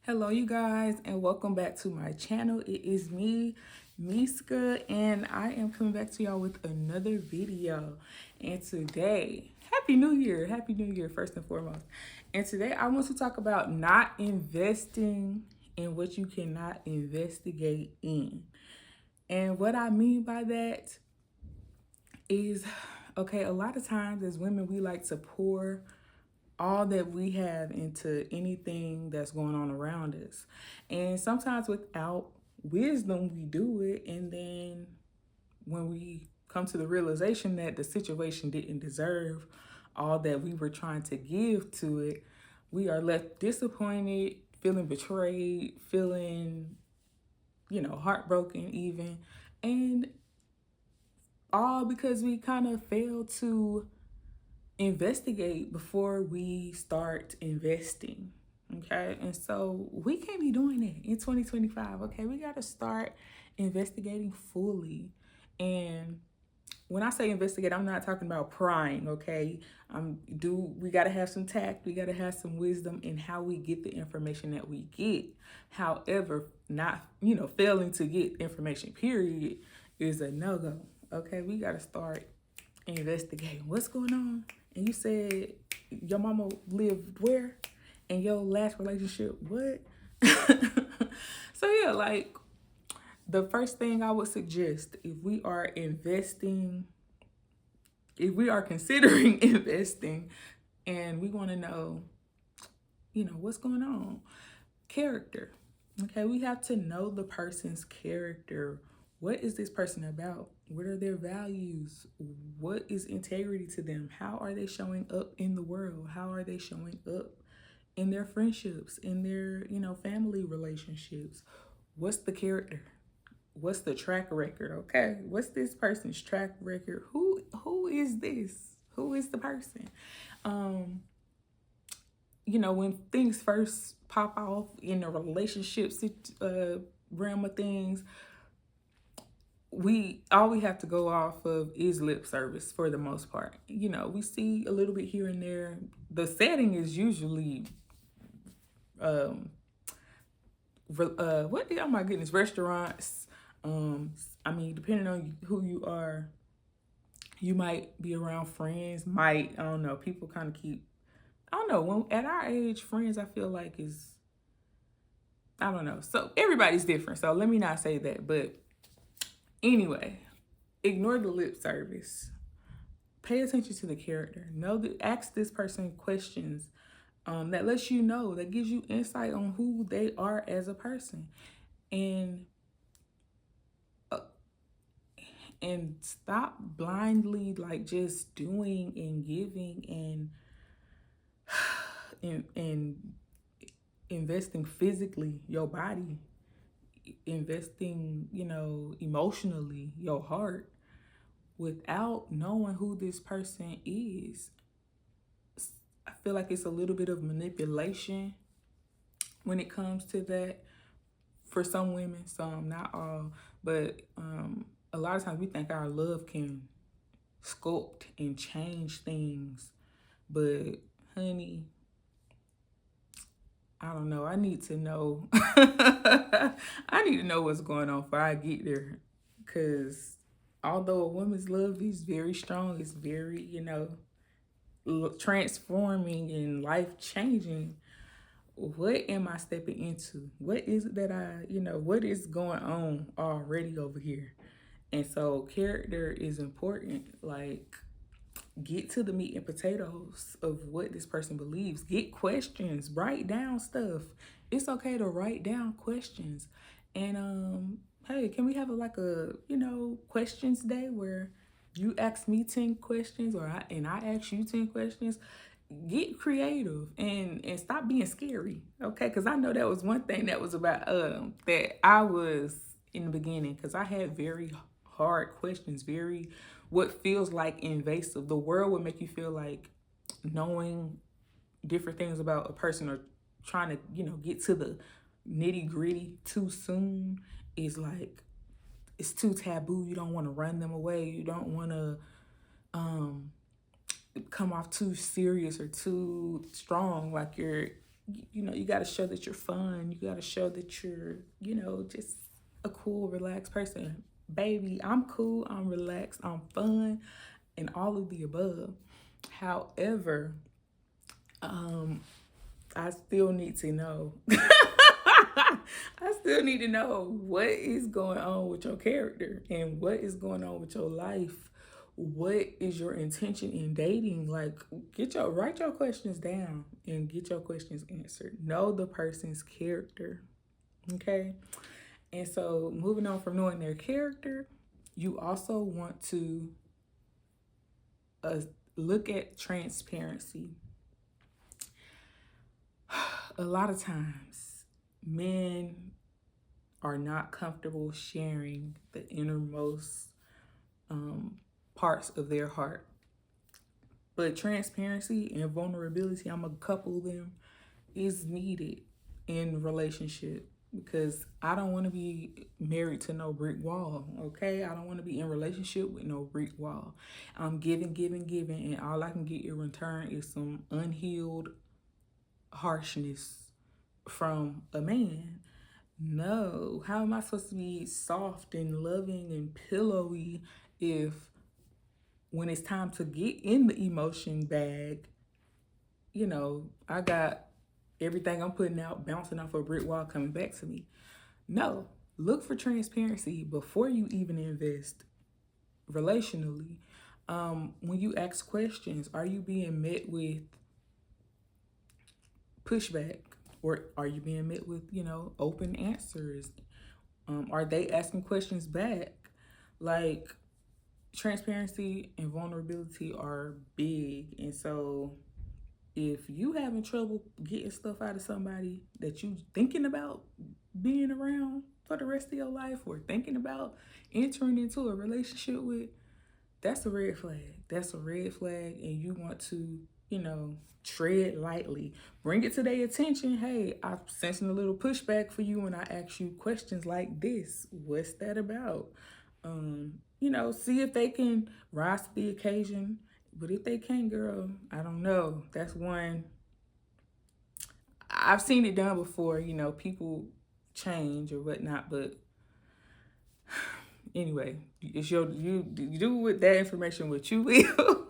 Hello, you guys, and welcome back to my channel. It is me, Miska, and I am coming back to y'all with another video. And today, Happy New Year! Happy New Year, first and foremost. And today, I want to talk about not investing in what you cannot investigate in. And what I mean by that is, okay, a lot of times as women, we like to pour all that we have into anything that's going on around us. And sometimes without wisdom, we do it. And then when we come to the realization that the situation didn't deserve all that we were trying to give to it, we are left disappointed, feeling betrayed, feeling, heartbroken even. And all because we kind of failed to investigate before we start investing. Okay. And so we can't be doing that in 2025. Okay. We got to start investigating fully. And when I say investigate, I'm not talking about prying. Okay. We got to have some tact. We got to have some wisdom in how we get the information that we get. However, not, failing to get information, period, is a no-go. Okay. We got to start investigating what's going on. And you said your mama lived where? And your last relationship, what? So yeah, like the first thing I would suggest if we are considering investing and we want to know, what's going on? Character. Okay, we have to know the person's character. What is this person about? What are their values? What is integrity to them? How are they showing up in the world? How are they showing up in their friendships, in their, family relationships? What's the character? What's the track record? Okay, what's this person's track record? Who is this? Who is the person? When things first pop off in the relationship realm of things, all we have to go off of is lip service for the most part. We see a little bit here and there. The setting is usually oh my goodness, restaurants. Depending on who you are, you might be around friends, I don't know, people kind of keep, I don't know, when at our age, friends, I feel like I don't know. So everybody's different. So let me not say that. But anyway, ignore the lip service. Pay attention to the character. Ask this person questions that lets you know, that gives you insight on who they are as a person. And stop blindly like just doing and giving and investing physically, your body, investing, emotionally, your heart, without knowing who this person is. I feel like it's a little bit of manipulation when it comes to that for some women, some, not all. But a lot of times we think our love can sculpt and change things. But honey, I don't know. I need to know. I need to know what's going on before I get there. Because although a woman's love is very strong, it's very, transforming and life changing, what am I stepping into? What is it that what is going on already over here? And so character is important. Like, get to the meat and potatoes of what this person believes. Get questions, write down stuff. It's okay to write down questions. And hey, can we have a questions day where you ask me 10 questions and I ask you 10 questions? Get creative and stop being scary. Okay, because I know that was one thing that was about that I was in the beginning, because I had very hard questions, very what feels like invasive. The world would make you feel like knowing different things about a person or trying to, get to the nitty gritty too soon is like, it's too taboo. You don't want to run them away. You don't want to come off too serious or too strong, like you're you got to show that you're fun. You got to show that you're, just a cool, relaxed person. Baby, I'm cool, I'm relaxed, I'm fun, and all of the above. However, I still need to know. I still need to know what is going on with your character and what is going on with your life. What is your intention in dating? Like, write your questions down and get your questions answered. Know the person's character. Okay? And so, moving on from knowing their character, you also want to uh, look at transparency. A lot of times, men are not comfortable sharing the innermost parts of their heart. But transparency and vulnerability, I'm going to couple them, is needed in relationship, because I don't want to be married to no brick wall, okay? I don't want to be in relationship with no brick wall. I'm giving, and all I can get in return is some unhealed harshness from a man. No, how am I supposed to be soft and loving and pillowy if when it's time to get in the emotion bag, I got everything I'm putting out bouncing off a brick wall coming back to me? No, look for transparency before you even invest relationally. When you ask questions, are you being met with pushback, or are you being met with, open answers? Are they asking questions back? Like, transparency and vulnerability are big. And so if you having trouble getting stuff out of somebody that you thinking about being around for the rest of your life, or thinking about entering into a relationship with, that's a red flag. That's a red flag, and you want to, tread lightly. Bring it to their attention. Hey, I'm sensing a little pushback for you when I ask you questions like this. What's that about? See if they can rise to the occasion. But if they can't, girl, I don't know. That's one. I've seen it done before, people change or whatnot, but anyway, it's you do with that information what you will.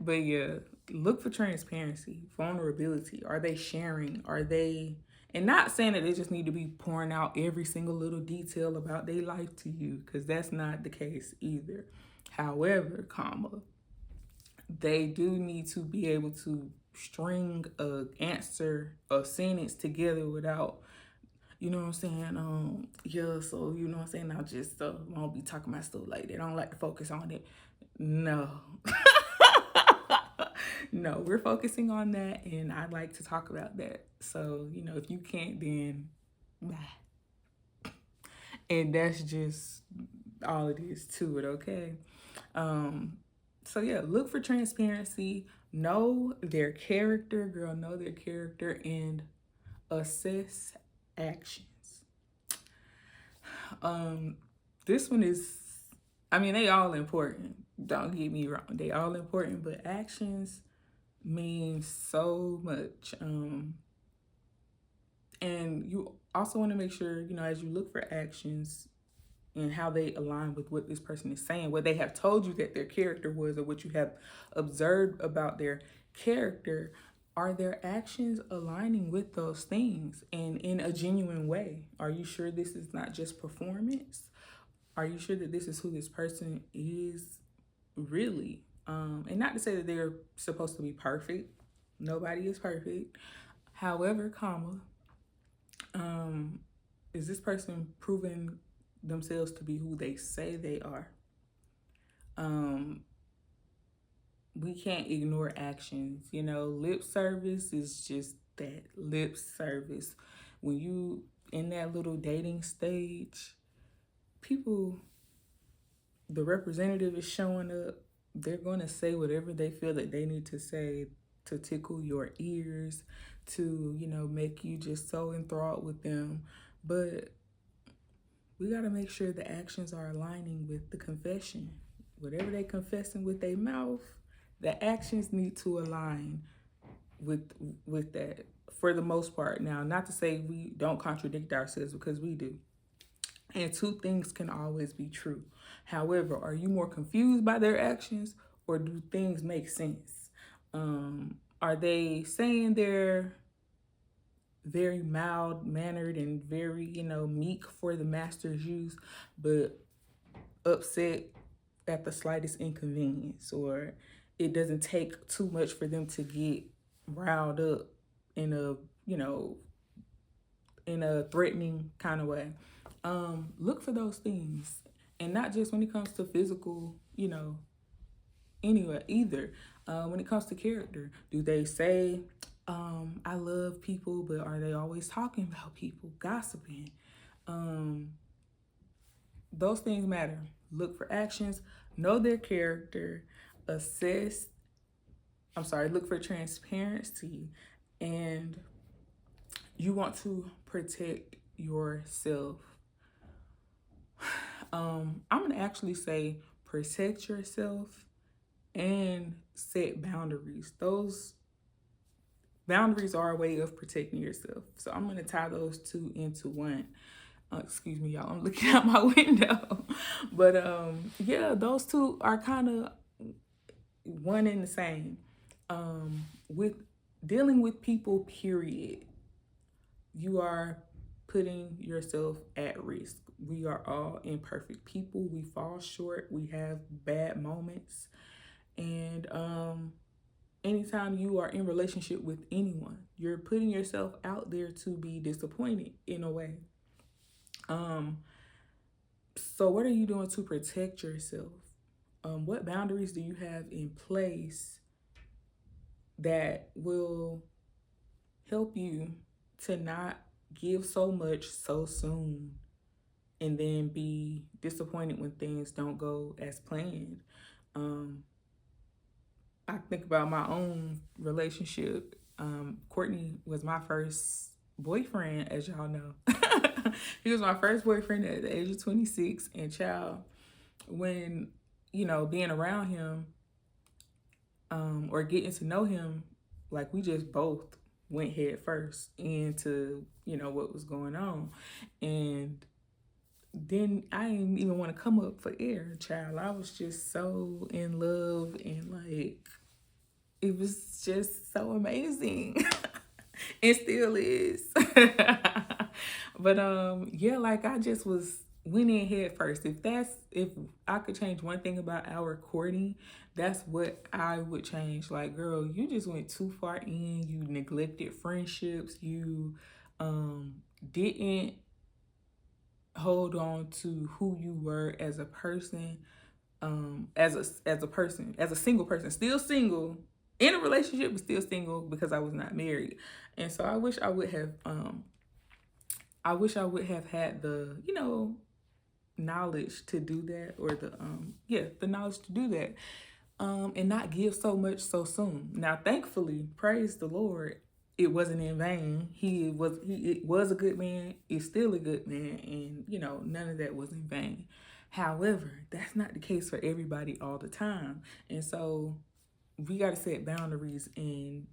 But yeah, look for transparency, vulnerability. Are they sharing? Are they, and not saying that they just need to be pouring out every single little detail about their life to you, because that's not the case either. However, they do need to be able to string a answer, a sentence together without, you know what I'm saying? Yeah, so you know what I'm saying? I just won't be talking about stuff like that. I don't like to focus on it. No. No, we're focusing on that, and I'd like to talk about that. So, if you can't, then bye. And that's just all it is to it, okay? So yeah, look for transparency. Know their character, girl. Know their character, and assess actions. This one is, they all important. Don't get me wrong. They all important, but actions mean so much. And you also want to make sure, as you look for actions and how they align with what this person is saying, what they have told you that their character was, or what you have observed about their character, are their actions aligning with those things and in a genuine way? Are you sure this is not just performance? Are you sure that this is who this person is really? And not to say that they're supposed to be perfect. Nobody is perfect. However, is this person proving themselves to be who they say they are? We can't ignore actions. Lip service is just that, lip service. When you in that little dating stage, people, the representative is showing up. They're going to say whatever they feel that they need to say to tickle your ears, to, make you just so enthralled with them. But we got to make sure the actions are aligning with the confession. Whatever they confessing with their mouth, the actions need to align with with that for the most part. Now, not to say we don't contradict ourselves, because we do. And two things can always be true. However, are you more confused by their actions, or do things make sense? Are they saying they're very mild mannered and very, meek for the master's use, but upset at the slightest inconvenience, or it doesn't take too much for them to get riled up in a, in a threatening kind of way? Look for those things. And not just when it comes to physical, anyway, either. When it comes to character, do they say, I love people, but are they always talking about people, gossiping? Those things matter. Look for actions, know their character, assess, look for transparency, and you want to protect yourself. I'm going to actually say protect yourself and set boundaries. Those boundaries are a way of protecting yourself. So I'm going to tie those two into one. Excuse me, y'all. I'm looking out my window. But yeah, those two are kind of one and the same. With dealing with people, period, you are putting yourself at risk. We are all imperfect people. We fall short. We have bad moments. And anytime you are in relationship with anyone, you're putting yourself out there to be disappointed in a way. So what are you doing to protect yourself? What boundaries do you have in place that will help you to not give so much so soon and then be disappointed when things don't go as planned? I think about my own relationship. Courtney was my first boyfriend, as y'all know. He was my first boyfriend at the age of 26. And child, when, being around him, or getting to know him, like, we just both went head first into, what was going on. And then I didn't even want to come up for air, child. I was just so in love, and like, it was just so amazing. It still is. But yeah, like, I just went in head first. If I could change one thing about our courting, that's what I would change. Like, girl, you just went too far in. You neglected friendships. You didn't hold on to who you were as a person, as a person, as a single person, still single, in a relationship, but still single, because I was not married. And so I wish I would have had the, knowledge to do that, or the knowledge to do that, and not give so much so soon. Now, thankfully, praise the Lord, it wasn't in vain. It was a good man. It's still a good man, and none of that was in vain. However, that's not the case for everybody all the time, and so we got to set boundaries and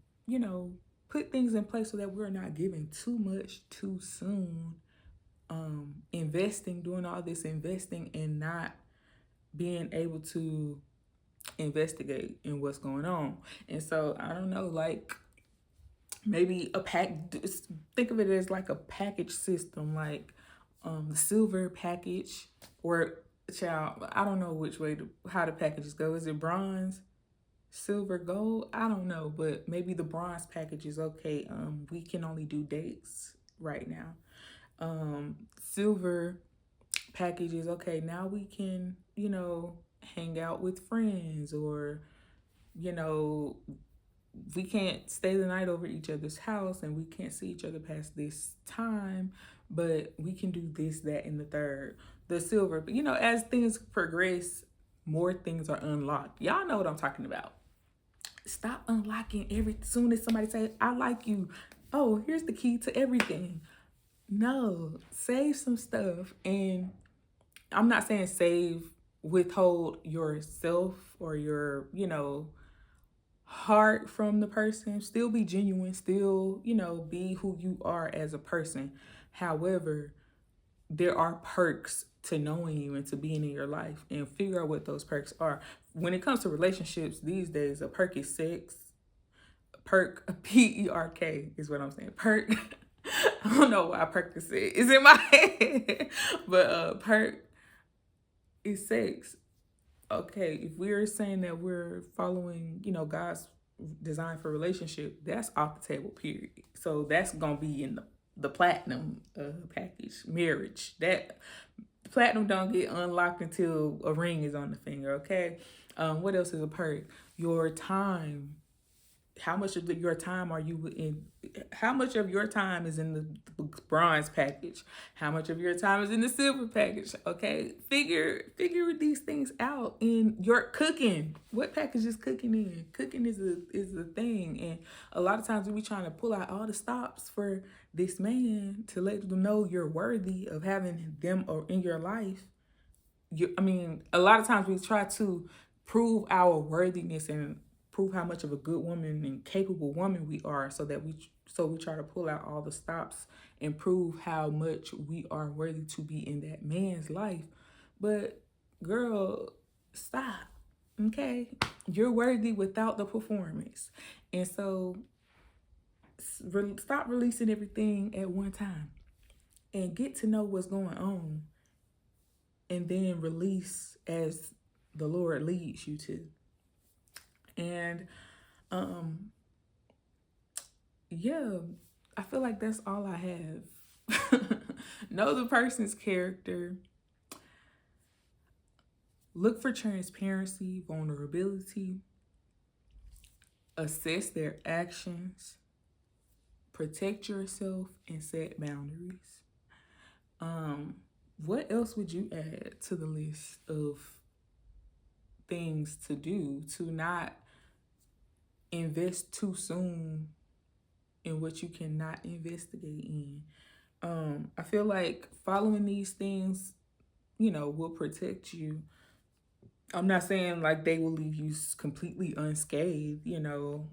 put things in place so that we're not giving too much too soon. Doing all this investing, and not being able to investigate in what's going on. And so I don't know, like, maybe think of it as like a package system, like the silver package, or child, I don't know how the packages go. Is it bronze, silver, gold? I don't know, but maybe the bronze package is okay. We can only do dates right now. Silver package is okay. Now we can, hang out with friends, or, we can't stay the night over each other's house, and we can't see each other past this time, but we can do this, that, and the third. The silver, as things progress, more things are unlocked. Y'all know what I'm talking about. Stop unlocking soon as somebody say, I like you. Oh, here's the key to everything. No, save some stuff. And I'm not saying withhold yourself or your, heart from the person, still be genuine, still, you know, be who you are as a person. However, there are perks to knowing you and to being in your life, and figure out what those perks are. When it comes to relationships these days, a perk is sex. A perk, Perk is what I'm saying. Perk. I don't know why Percocet is in my head, but perk is sex. Okay, if we're saying that we're following, you know, God's design for relationship, that's off the table, period. So that's gonna be in the platinum package, marriage. That platinum don't get unlocked until a ring is on the finger. Okay, what else is a perk? Your time. How much of your time are you in? How much of your time is in the bronze package? How much of your time is in the silver package? Okay, figure these things out in your cooking. What package is cooking in? Cooking is a thing, and a lot of times we trying to pull out all the stops for this man to let them know you're worthy of having them or in your life. I mean, a lot of times we try to prove our worthiness and prove how much of a good woman and capable woman we are, so we try to pull out all the stops and prove how much we are worthy to be in that man's life. But girl, stop. Okay, you're worthy without the performance, and so stop releasing everything at one time and get to know what's going on, and then release as the Lord leads you to. And yeah, I feel like that's all I have. Know the person's character. Look for transparency, vulnerability. Assess their actions. Protect yourself and set boundaries. What else would you add to the list of things to do to not invest too soon in what you cannot investigate in? I feel like following these things, you know, will protect you. I'm not saying like they will leave you completely unscathed. You know,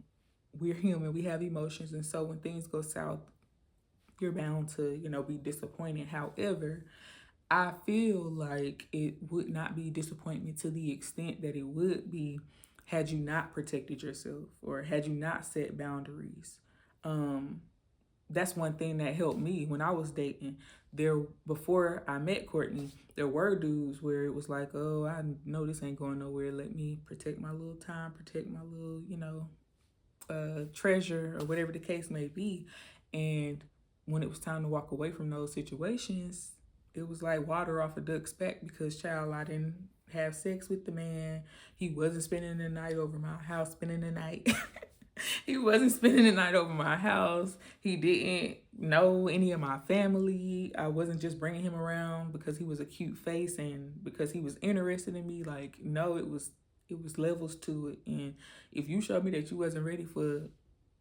we're human, we have emotions, and so when things go south, you're bound to, you know, be disappointed. However, I feel like it would not be disappointment to the extent that it would be had you not protected yourself or had you not set boundaries. That's one thing that helped me when I was dating. Before I met Courtney, there were dudes where it was like, oh, I know this ain't going nowhere. Let me protect my little time, protect my little, you know, treasure or whatever the case may be. And when it was time to walk away from those situations, it was like water off a duck's back because, child, I didn't have sex with the man. He wasn't spending the night over my house, spending the night. He wasn't spending the night over my house. He didn't know any of my family. I wasn't just bringing him around because he was a cute face and because he was interested in me. Like, no, it was levels to it. And if you showed me that you wasn't ready for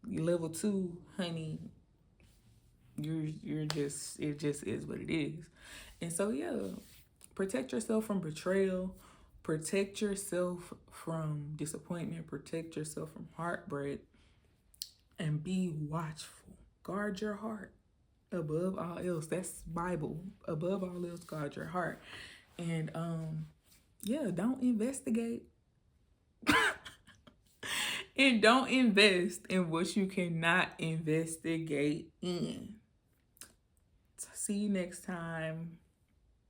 level 2, honey, you're just, it just is what it is. And so yeah, protect yourself from betrayal, protect yourself from disappointment, protect yourself from heartbreak, and be watchful. Guard your heart above all else. That's Bible. Above all else, guard your heart. And yeah, don't investigate. And don't invest in what you cannot investigate in. See you next time.